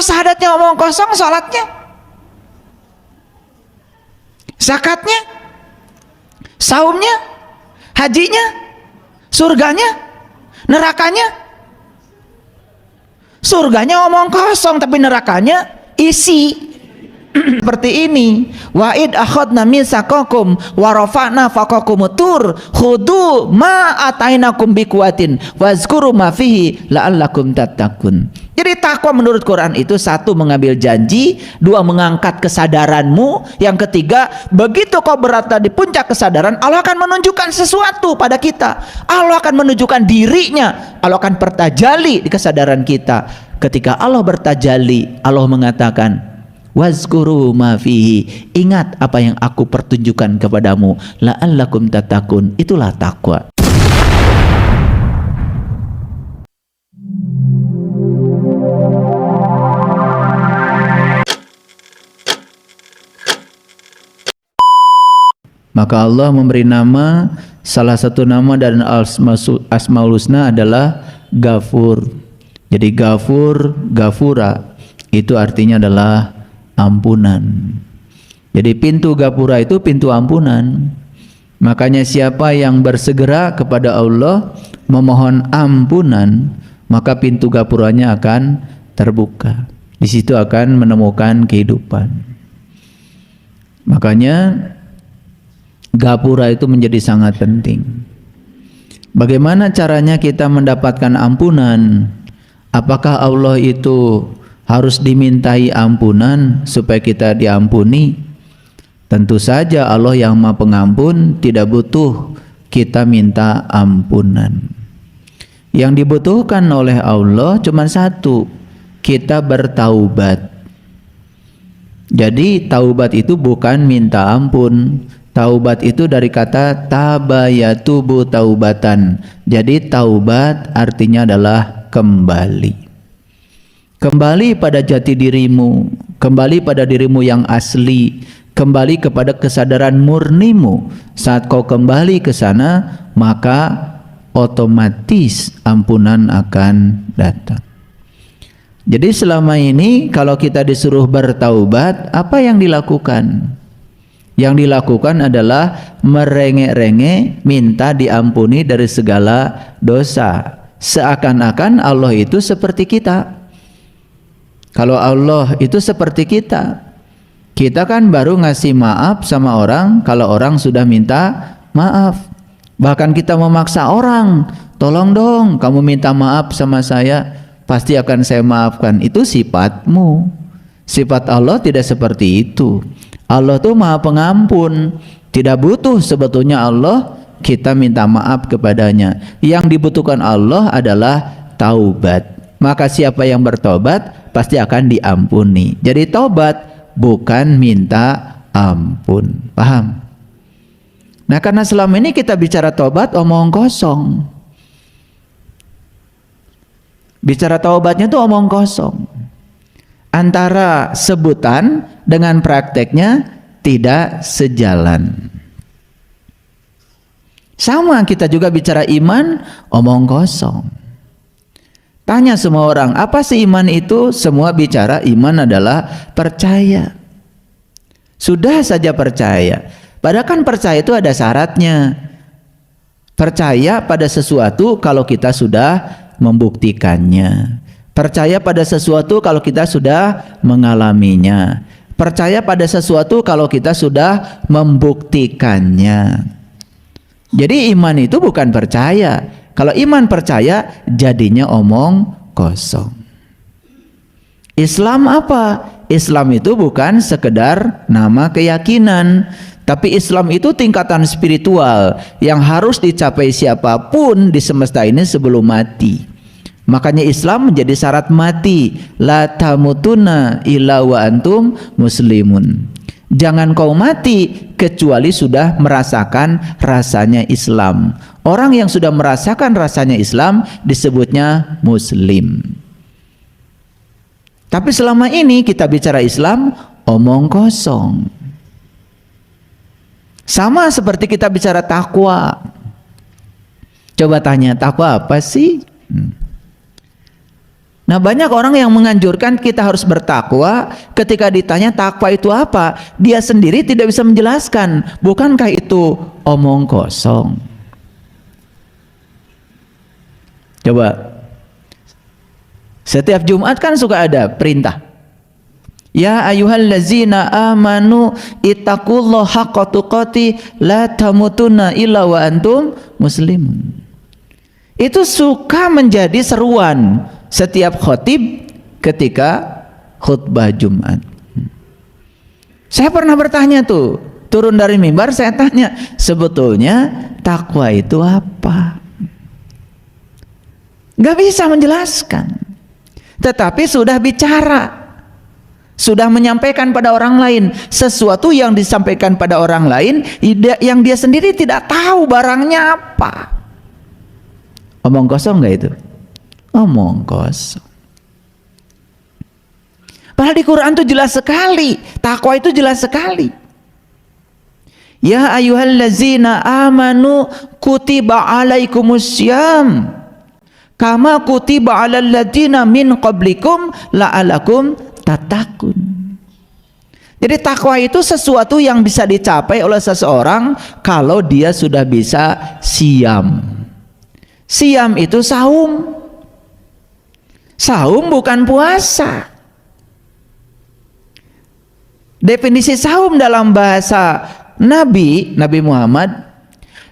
syahadatnya omong kosong, salatnya, zakatnya, saumnya, hajinya, surganya, nerakanya. Surganya omong kosong tapi nerakanya isi. Seperti ini, wa id akhadna mitsaqakum wa rafa'na fawqakumut tur khudu ma atainakum biquwatin wazkuru ma fihi la'allakum tattaqun. Jadi takwa menurut Quran itu satu, mengambil janji, dua, mengangkat kesadaranmu, yang ketiga, begitu kau berada di puncak kesadaran, Allah akan menunjukkan sesuatu pada kita. Allah akan menunjukkan dirinya, Allah akan bertajalli di kesadaran kita. Ketika Allah bertajalli, Allah mengatakan, wazkuru ma fihi, ingat apa yang aku pertunjukkan kepadamu, la'allakum tattaqun. Itulah takwa. Maka Allah memberi nama, salah satu nama dari Asmaul Husna adalah Ghafur. Jadi Ghafur, Ghafura itu artinya adalah ampunan. Jadi pintu Ghafura itu pintu ampunan. Makanya siapa yang bersegera kepada Allah memohon ampunan, maka pintu Ghafuranya akan terbuka. Di situ akan menemukan kehidupan. Makanya Ghafura itu menjadi sangat penting. Bagaimana caranya kita mendapatkan ampunan? Apakah Allah itu harus dimintai ampunan supaya kita diampuni? Tentu saja Allah yang Maha Pengampun, tidak butuh kita minta ampunan. Yang dibutuhkan oleh Allah cuma satu, kita bertaubat. Jadi taubat itu bukan minta ampun. Taubat itu dari kata tabayatubu taubatan. Jadi taubat artinya adalah kembali. Kembali pada jati dirimu, kembali pada dirimu yang asli, kembali kepada kesadaran murnimu. Saat kau kembali ke sana, maka otomatis ampunan akan datang. Jadi selama ini kalau kita disuruh bertaubat, apa yang dilakukan? Yang dilakukan adalah merengek-rengek minta diampuni dari segala dosa. Seakan-akan Allah itu seperti kita. Kalau Allah itu seperti kita, kita kan baru ngasih maaf sama orang kalau orang sudah minta maaf. Bahkan kita memaksa orang, tolong dong kamu minta maaf sama saya, pasti akan saya maafkan. Itu sifatmu. Sifat Allah tidak seperti itu. Allah tuh Maha Pengampun, tidak butuh sebetulnya Allah kita minta maaf kepadanya. Yang dibutuhkan Allah adalah taubat. Maka siapa yang bertobat pasti akan diampuni. Jadi taubat bukan minta ampun. Paham? Nah, karena selama ini kita bicara taubat omong kosong. Bicara taubatnya tuh omong kosong. Antara sebutan dengan prakteknya tidak sejalan. Sama kita juga bicara iman, omong kosong. Tanya semua orang, apa sih iman itu? Semua bicara iman adalah percaya. Sudah saja percaya. Padahal kan percaya itu ada syaratnya. Percaya pada sesuatu kalau kita sudah membuktikannya. Percaya pada sesuatu kalau kita sudah mengalaminya. Percaya pada sesuatu kalau kita sudah membuktikannya. Jadi iman itu bukan percaya. Kalau iman percaya jadinya omong kosong. Islam apa? Islam itu bukan sekedar nama keyakinan, tapi Islam itu tingkatan spiritual yang harus dicapai siapapun di semesta ini sebelum mati. Makanya Islam menjadi syarat mati. La tamutunna illa wa antum muslimun. Jangan kau mati kecuali sudah merasakan rasanya Islam. Orang yang sudah merasakan rasanya Islam disebutnya muslim. Tapi selama ini kita bicara Islam omong kosong. Sama seperti kita bicara takwa. Coba tanya, takwa apa sih? Nah, banyak orang yang menganjurkan kita harus bertakwa. Ketika ditanya takwa itu apa, dia sendiri tidak bisa menjelaskan. Bukankah itu omong kosong? Coba, setiap Jumat kan suka ada perintah, ya ayyuhallazina amanu ittaqullaha haqqa tuqatih la tamutunna illa wa antum muslimun. Itu suka menjadi seruan setiap khotib ketika khutbah Jumat. Saya pernah bertanya tuh, turun dari mimbar saya tanya, sebetulnya takwa itu apa? Gak bisa menjelaskan, tetapi sudah bicara, sudah menyampaikan pada orang lain sesuatu yang disampaikan pada orang lain yang dia sendiri tidak tahu barangnya apa. Omong kosong gak itu? Omong kosong. Padahal di Quran itu jelas sekali, takwa itu jelas sekali. Ya ayyuhallazina amanu kutiba alaikumussyam kama kutiba alal ladzina min qablikum la'alakum tattaqun. Jadi takwa itu sesuatu yang bisa dicapai oleh seseorang kalau dia sudah bisa siam. Siam itu saum. Saum bukan puasa. Definisi saum dalam bahasa Nabi Muhammad,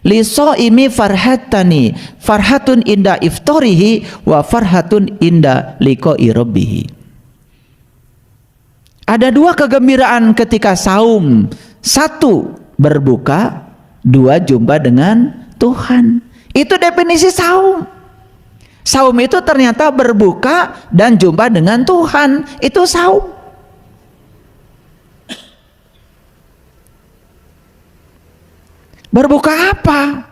li shaimi farhatani, farhatun inda iftarihi wa farhatun inda liqa'i rabbih. Ada dua kegembiraan ketika saum. Satu, berbuka. Dua, jumpa dengan Tuhan. Itu definisi saum. Saum itu ternyata berbuka dan jumpa dengan Tuhan. Itu saum. Berbuka apa?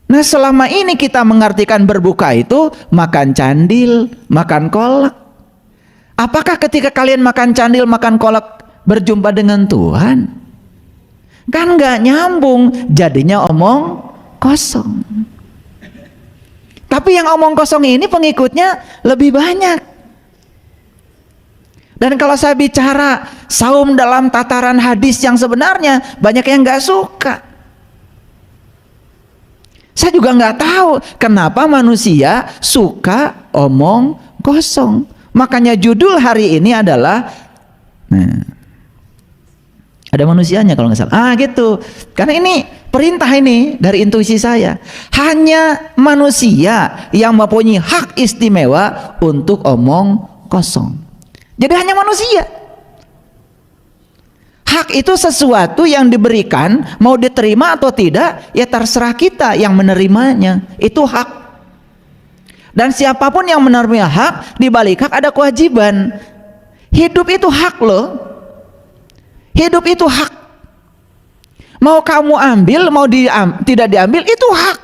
Nah, selama ini kita mengartikan berbuka itu makan candil, makan kolak. Apakah ketika kalian makan candil, makan kolak berjumpa dengan Tuhan? Kan nggak nyambung, jadinya omong kosong. Tapi yang omong kosong ini pengikutnya lebih banyak. Dan kalau saya bicara saum dalam tataran hadis yang sebenarnya, banyak yang nggak suka. Saya juga nggak tahu kenapa manusia suka omong kosong. Makanya judul hari ini adalah, nah, ada manusianya kalau nggak salah. Gitu. Karena ini perintah ini dari intuisi saya. Hanya manusia yang mempunyai hak istimewa untuk omong kosong. Jadi hanya manusia. Hak itu sesuatu yang diberikan, mau diterima atau tidak, ya terserah kita yang menerimanya. Itu hak. Dan siapapun yang menerima hak, di balik hak ada kewajiban. Hidup itu hak loh. Hidup itu hak. Mau kamu ambil, mau tidak diambil, itu hak.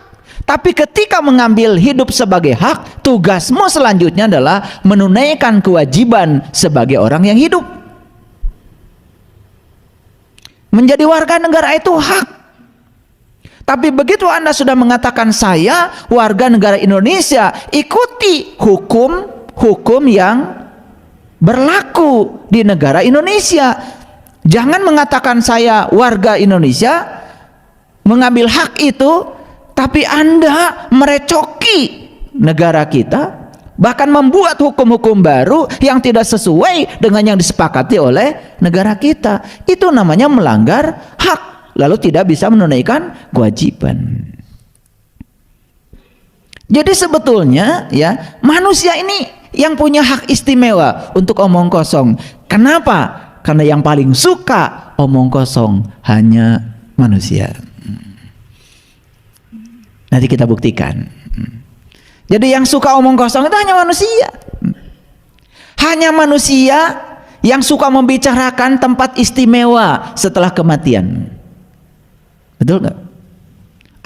Tapi ketika mengambil hidup sebagai hak, tugasmu selanjutnya adalah menunaikan kewajiban sebagai orang yang hidup. Menjadi warga negara itu hak. Tapi begitu Anda sudah mengatakan saya warga negara Indonesia, ikuti hukum yang berlaku di negara Indonesia. Jangan mengatakan saya warga Indonesia, mengambil hak itu, tapi Anda merecoki negara kita, bahkan membuat hukum-hukum baru yang tidak sesuai dengan yang disepakati oleh negara kita. Itu namanya melanggar hak, lalu tidak bisa menunaikan kewajiban. Jadi sebetulnya ya, manusia ini yang punya hak istimewa untuk omong kosong. Kenapa? Karena yang paling suka omong kosong hanya manusia. Nanti kita buktikan. Jadi yang suka omong kosong itu hanya manusia. Hanya manusia yang suka membicarakan tempat istimewa setelah kematian. Betul nggak?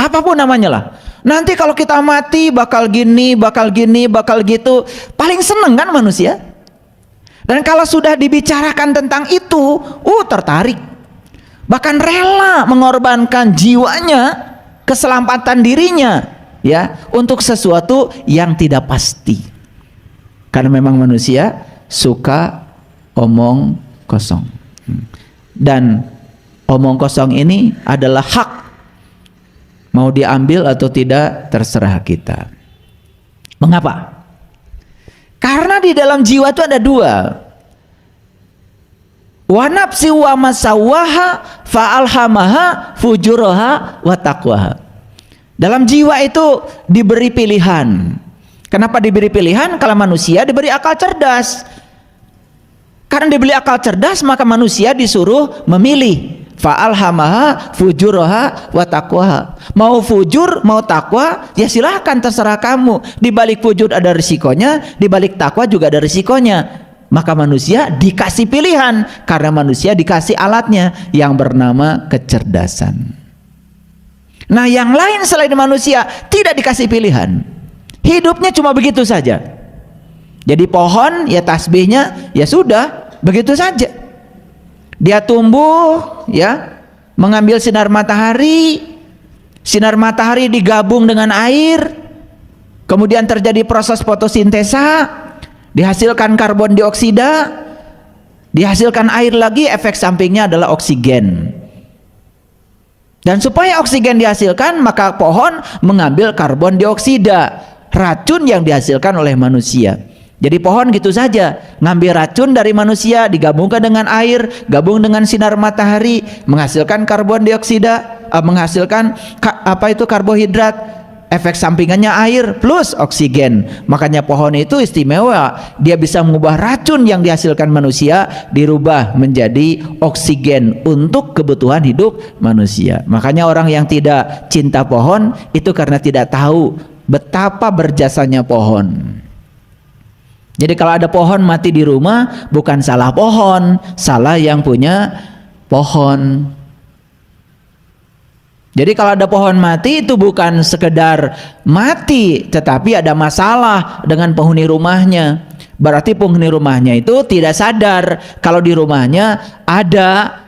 Apapun namanya lah. Nanti kalau kita mati bakal gini, bakal gini, bakal gitu. Paling seneng kan manusia. Dan kalau sudah dibicarakan tentang itu, tertarik. Bahkan rela mengorbankan jiwanya, keselamatan dirinya, ya, untuk sesuatu yang tidak pasti. Karena memang manusia suka omong kosong. Dan omong kosong ini adalah hak. Mau diambil atau tidak terserah kita. Mengapa? Karena di dalam jiwa itu ada dua. Wa nafsi wa masawaha fa'alhamaha fujuraha wa taqwaha. Dalam jiwa itu diberi pilihan. Kenapa diberi pilihan? Kalau manusia diberi akal cerdas. Karena diberi akal cerdas, maka manusia disuruh memilih. Fa'alhamaha fujuraha wa taqwaha. Mau fujur, mau takwa, ya silahkan, terserah kamu. Di balik fujur ada risikonya, di balik takwa juga ada risikonya. Maka manusia dikasih pilihan, karena manusia dikasih alatnya yang bernama kecerdasan. Nah, yang lain selain manusia tidak dikasih pilihan. Hidupnya cuma begitu saja. Jadi pohon ya tasbihnya ya sudah begitu saja. Dia tumbuh ya, mengambil sinar matahari. Sinar matahari digabung dengan air. Kemudian terjadi proses fotosintesa, dihasilkan karbon dioksida, dihasilkan air lagi, efek sampingnya adalah oksigen. Dan supaya oksigen dihasilkan, maka pohon mengambil karbon dioksida, racun yang dihasilkan oleh manusia. Jadi pohon gitu saja, ngambil racun dari manusia, digabungkan dengan air, gabung dengan sinar matahari, menghasilkan karbon dioksida, menghasilkan karbohidrat, efek sampingannya air plus oksigen. Makanya pohon itu istimewa, dia bisa mengubah racun yang dihasilkan manusia dirubah menjadi oksigen untuk kebutuhan hidup manusia. Makanya orang yang tidak cinta pohon itu karena tidak tahu betapa berjasanya pohon. Jadi kalau ada pohon mati di rumah, bukan salah pohon, salah yang punya pohon. Jadi kalau ada pohon mati itu bukan sekedar mati, tetapi ada masalah dengan penghuni rumahnya. Berarti penghuni rumahnya itu tidak sadar kalau di rumahnya ada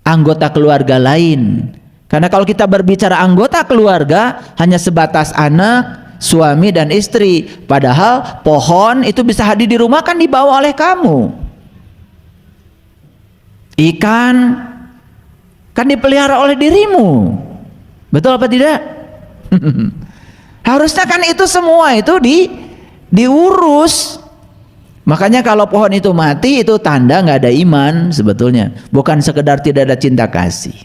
anggota keluarga lain. Karena kalau kita berbicara anggota keluarga hanya sebatas anak, suami dan istri. Padahal pohon itu bisa hadir di rumah kan dibawa oleh kamu. Ikan kan dipelihara oleh dirimu. Betul apa tidak? Harusnya kan itu semua itu diurus. Makanya kalau pohon itu mati itu tanda nggak ada iman sebetulnya. Bukan sekedar tidak ada cinta kasih.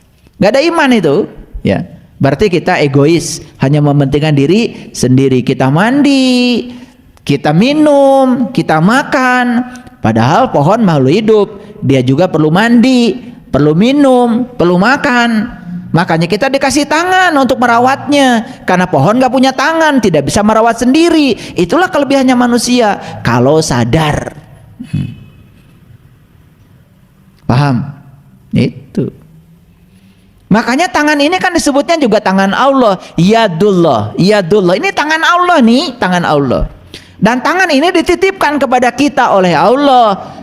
Nggak ada iman itu, ya. Berarti kita egois, hanya mementingkan diri sendiri. Kita mandi, kita minum, kita makan. Padahal pohon makhluk hidup, dia juga perlu mandi, perlu minum, perlu makan. Makanya kita dikasih tangan untuk merawatnya. Karena pohon gak punya tangan, tidak bisa merawat sendiri. Itulah kelebihannya manusia kalau sadar. Paham? Itu. Makanya tangan ini kan disebutnya juga tangan Allah, yadullah, yadullah. Ini tangan Allah nih, tangan Allah. Dan tangan ini dititipkan kepada kita oleh Allah.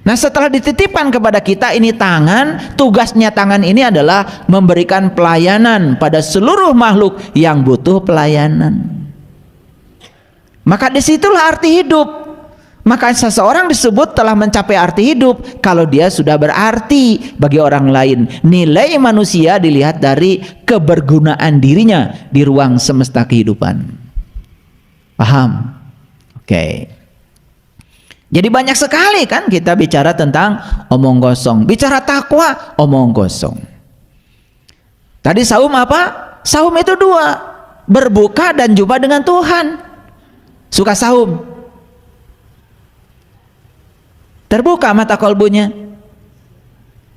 Nah, setelah dititipkan kepada kita ini tangan, tugasnya tangan ini adalah memberikan pelayanan pada seluruh makhluk yang butuh pelayanan. Maka disitulah arti hidup. Maka seseorang disebut telah mencapai arti hidup kalau dia sudah berarti bagi orang lain. Nilai manusia dilihat dari kebergunaan dirinya di ruang semesta kehidupan. Paham? Oke. Jadi banyak sekali kan kita bicara tentang omong kosong. Bicara takwa, omong kosong. Tadi saum apa? Saum itu dua, berbuka dan jumpa dengan Tuhan. Suka saum, terbuka mata kolbunya,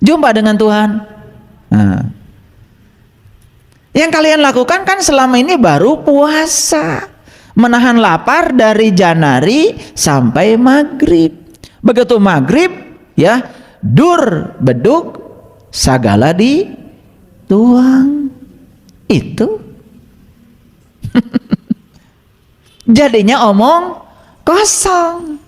jumpa dengan Tuhan. Nah, yang kalian lakukan kan selama ini baru puasa, menahan lapar dari Janari sampai maghrib. Begitu maghrib ya, dur beduk sagala dituang. Itu jadinya omong kosong.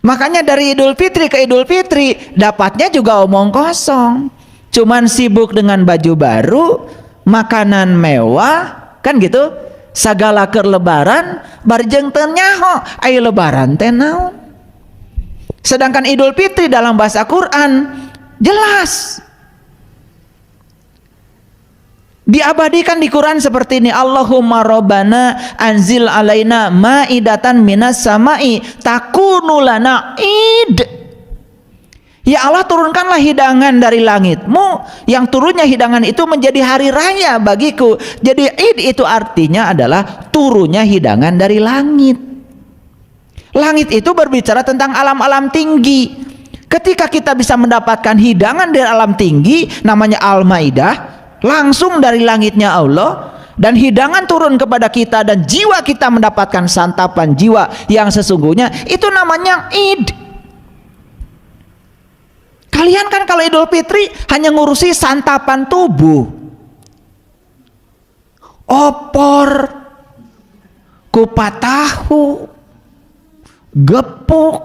Makanya dari Idul Fitri ke Idul Fitri dapatnya juga omong kosong. Cuman sibuk dengan baju baru, makanan mewah, kan gitu. sagala keur lebaran barjeng teu nyaho aya lebaran teh naon. Sedangkan Idul Fitri dalam bahasa Quran jelas diabadikan di Quran seperti ini, Allahumma rabbana anzil alaina maidatan minas samai takunu lana id. Ya Allah, turunkanlah hidangan dari langitmu, yang turunnya hidangan itu menjadi hari raya bagiku. Jadi id itu artinya adalah turunnya hidangan dari langit. Langit itu berbicara tentang alam-alam tinggi. Ketika kita bisa mendapatkan hidangan dari alam tinggi, namanya Al-Maidah, langsung dari langitnya Allah, dan hidangan turun kepada kita dan jiwa kita mendapatkan santapan jiwa yang sesungguhnya, itu namanya id. Kalian kan kalau Idul Fitri hanya ngurusi santapan tubuh, opor, kupat tahu, gepuk,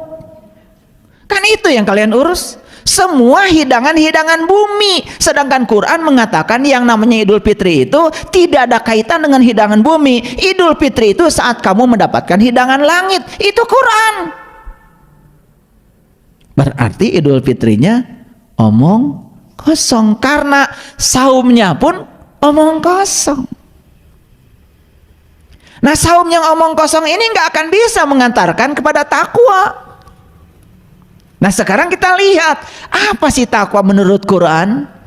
kan itu yang kalian urus. Semua hidangan-hidangan bumi. Sedangkan Quran mengatakan yang namanya Idul Fitri itu tidak ada kaitan dengan hidangan bumi. Idul Fitri itu saat kamu mendapatkan hidangan langit. Itu Quran. Berarti Idul Fitrinya omong kosong, karena saumnya pun omong kosong. Nah, saum yang omong kosong ini nggak akan bisa mengantarkan kepada takwa. Nah, sekarang kita lihat apa sih takwa menurut Quran.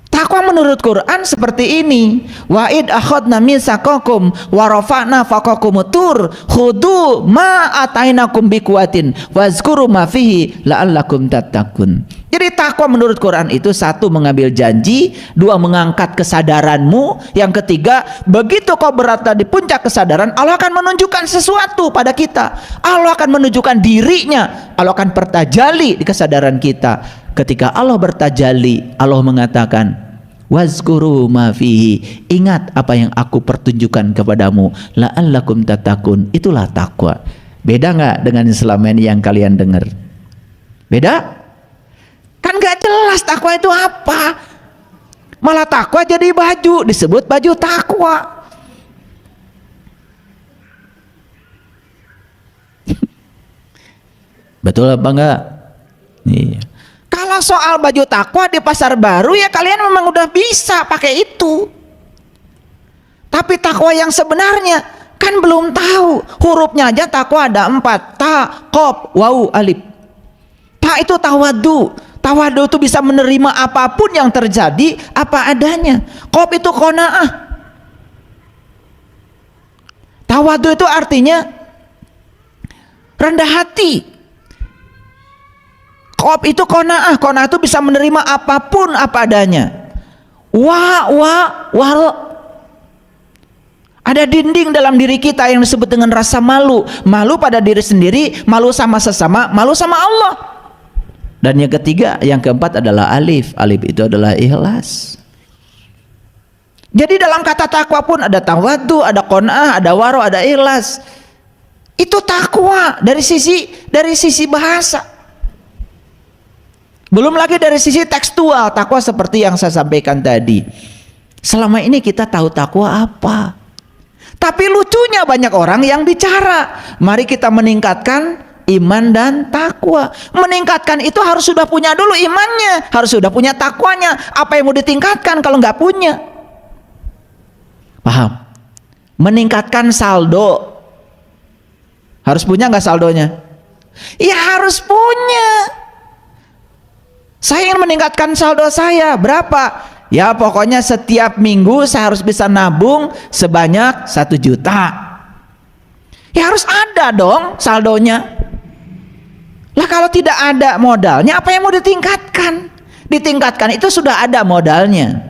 Takwa menurut Quran seperti ini, wa id akhadna mitsaqakum wa rafa'na faqakumut tur khudu ma atainakum biquwatin wazkuru ma fihi la'allakum tattaqun. Jadi takwa menurut Quran itu satu, mengambil janji, dua, mengangkat kesadaranmu, yang ketiga, begitu kau berada di puncak kesadaran, Allah akan menunjukkan sesuatu pada kita. Allah akan menunjukkan dirinya, Allah akan bertajalli di kesadaran kita. Ketika Allah bertajalli, Allah mengatakan, wazkuru ma fihi, ingat apa yang aku pertunjukkan kepadamu, la'allakum tattaqun. Itulah takwa. Beda nggak dengan selama ini yang kalian dengar? Beda? Kan nggak jelas takwa itu apa. Malah takwa jadi baju, disebut baju takwa. Betul apa enggak? Iya. Kalau soal baju takwa di pasar baru, ya kalian memang udah bisa pakai itu. Tapi takwa yang sebenarnya kan belum tahu. Hurufnya aja takwa ada 4, ta, qaf, waw, alif. Ta itu tawadu. Tawadu itu bisa menerima apapun yang terjadi apa adanya. Qaf itu qanaah. Tawadu itu artinya rendah hati. Qaf itu qanaah. Qanaah itu bisa menerima apapun apa adanya. Wal. Ada dinding dalam diri kita yang disebut dengan rasa malu. Malu pada diri sendiri, malu sama sesama, malu sama Allah. Dan yang ketiga, yang keempat adalah alif. Alif itu adalah ikhlas. Jadi dalam kata takwa pun ada tawadu, ada qanaah, ada waro, ada ikhlas. Itu takwa dari sisi bahasa. Belum lagi dari sisi tekstual, takwa seperti yang saya sampaikan tadi. Selama ini kita tahu takwa apa? Tapi lucunya banyak orang yang bicara, mari kita meningkatkan iman dan takwa. Meningkatkan itu harus sudah punya dulu imannya, harus sudah punya takwanya. Apa yang mau ditingkatkan kalau nggak punya? Paham? Meningkatkan saldo, harus punya nggak saldonya? Ya harus punya. Saya ingin meningkatkan saldo saya, berapa? Ya pokoknya setiap minggu saya harus bisa nabung sebanyak 1 juta. Ya harus ada dong saldonya. Lah kalau tidak ada modalnya, apa yang mau ditingkatkan? Ditingkatkan itu sudah ada modalnya.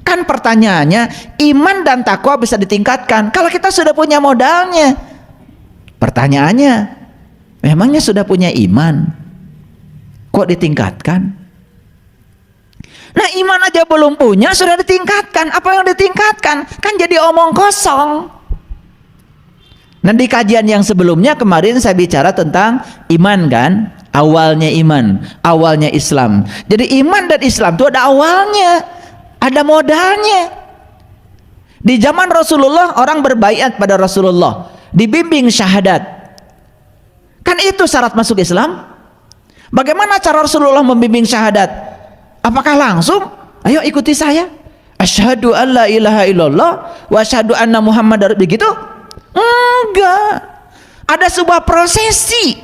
Kan pertanyaannya, iman dan takwa bisa ditingkatkan kalau kita sudah punya modalnya. Pertanyaannya, memangnya sudah punya iman, kok ditingkatkan? Nah, iman aja belum punya sudah ditingkatkan. Apa yang ditingkatkan? Kan jadi omong kosong. Nah, di kajian yang sebelumnya kemarin saya bicara tentang iman kan, awalnya iman, awalnya Islam. Jadi iman dan Islam itu ada awalnya, ada modalnya. Di zaman Rasulullah orang berbaiat pada Rasulullah, dibimbing syahadat. Kan itu syarat masuk Islam. Bagaimana cara Rasulullah membimbing syahadat? Apakah langsung? Ayo ikuti saya. Asyhadu an la ilaha illallah wa asyhadu anna Muhammadar, begitu? Enggak. Ada sebuah prosesi.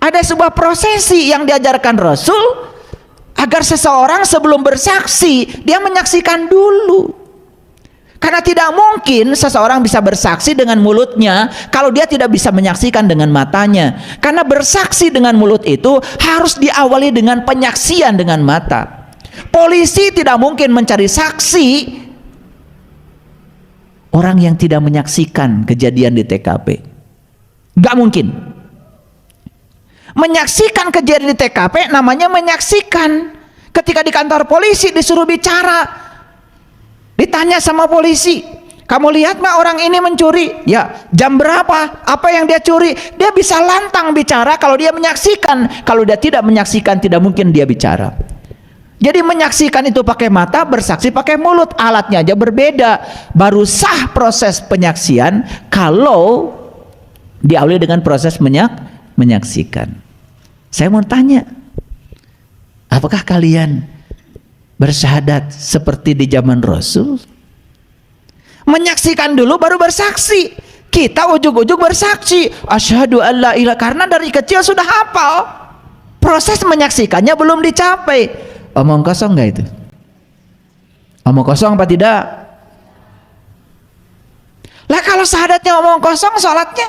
Ada sebuah prosesi yang diajarkan Rasul agar seseorang sebelum bersaksi dia menyaksikan dulu. Karena tidak mungkin seseorang bisa bersaksi dengan mulutnya kalau dia tidak bisa menyaksikan dengan matanya. Karena bersaksi dengan mulut itu harus diawali dengan penyaksian dengan mata. Polisi tidak mungkin mencari saksi orang yang tidak menyaksikan kejadian di TKP. Gak mungkin. Menyaksikan kejadian di TKP namanya menyaksikan. Ketika di kantor polisi disuruh bicara, ditanya sama polisi, kamu lihat nggak orang ini mencuri? Ya. Jam berapa? Apa yang dia curi? Dia bisa lantang bicara kalau dia menyaksikan. Kalau dia tidak menyaksikan, tidak mungkin dia bicara. Jadi menyaksikan itu pakai mata, bersaksi pakai mulut. Alatnya aja berbeda. Baru sah proses penyaksian kalau diawali dengan proses menyaksikan. Saya mau tanya, apakah kalian bersyahadat seperti di zaman Rasul? Menyaksikan dulu baru bersaksi. Kita ujug-ujug bersaksi, asyhadu an la ilaha, karena dari kecil sudah hafal. Proses menyaksikannya belum dicapai. Omong kosong nggak itu? Omong kosong apa tidak? Lah kalau syahadatnya omong kosong, sholatnya,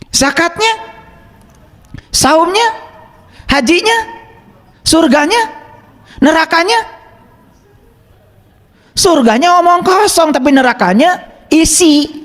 zakatnya, saumnya, hajinya, surganya, nerakanya. Surganya omong kosong tapi nerakanya isi.